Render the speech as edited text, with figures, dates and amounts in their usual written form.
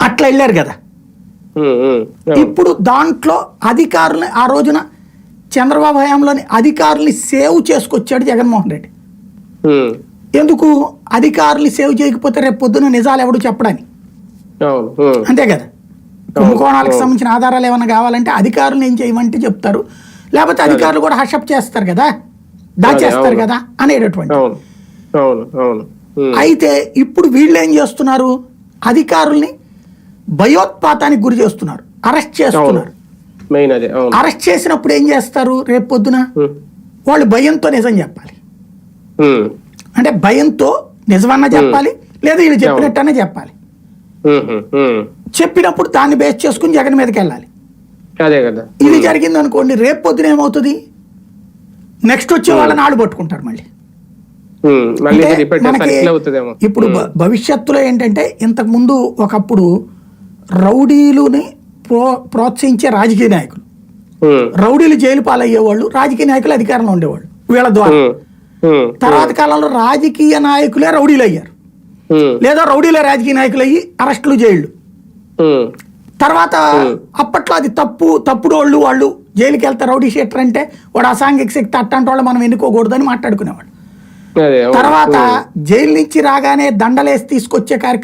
అట్లా వెళ్ళారు కదా. ఇప్పుడు దాంట్లో అధికారులని ఆ రోజున చంద్రబాబు హయాంలోని అధికారుల్ని సేవ్ చేసుకొచ్చాడు జగన్మోహన్ రెడ్డి. ఎందుకు అధికారులు సేవ్ చేయకపోతే రేపు పొద్దున నిజాలు ఎవడు చెప్పడని, అంతే కదా. కుంభకోణాలకు సంబంధించిన ఆధారాలు ఏమైనా కావాలంటే అధికారులు ఏం చేయమంటే చెప్తారు, లేకపోతే అధికారులు కూడా హషప్ చేస్తారు కదా, దాచేస్తారు కదా అనేటటువంటి. అయితే ఇప్పుడు వీళ్ళు ఏం చేస్తున్నారు, అధికారుల్ని భయోత్పాతానికి గురి చేస్తున్నారు, అరెస్ట్ చేస్తున్నారు. అరెస్ట్ చేసినప్పుడు ఏం చేస్తారు, రేపు పొద్దున వాళ్ళు భయంతో నిజం చెప్పాలి. అంటే భయంతో నిజమన్నా చెప్పాలి, లేదా వీళ్ళు చెప్పినట్టనే చెప్పాలి. చెప్పినప్పుడు దాన్ని బేస్ చేసుకుని జగన్ మీదకి వెళ్ళాలి. ఇది జరిగింది అనుకోండి, రేపు పొద్దున ఏమవుతుంది, నెక్స్ట్ వచ్చే వాళ్ళని ఆడు పట్టుకుంటారు మళ్ళీ. ఇప్పుడు భవిష్యత్తులో ఏంటంటే, ఇంతకు ముందు ఒకప్పుడు రౌడీలుని ప్రోత్సహించే రాజకీయ నాయకులు, రౌడీలు జైలు పాలయ్యేవాళ్ళు, రాజకీయ నాయకులు అధికారంలో ఉండేవాళ్ళు వీళ్ళ ద్వారా. తర్వాత కాలంలో రాజకీయ నాయకులే రౌడీలు అయ్యారు, లేదా రౌడీలే రాజకీయ నాయకులు అయ్యి అరెస్టులు జైళ్లు. తర్వాత అప్పట్లో అది తప్పుడు వాళ్ళు జైలుకి వెళ్తారు, రౌడీ షీటర్ అంటే వాడు అసాంఘిక శక్తి అట్టంటి వాళ్ళు మనం ఎన్నుకోకూడదని మాట్లాడుకునేవాడు. తర్వాత జైలు నుంచి రాగానే దండలేసి తీసుకొచ్చే కార్యక్రమం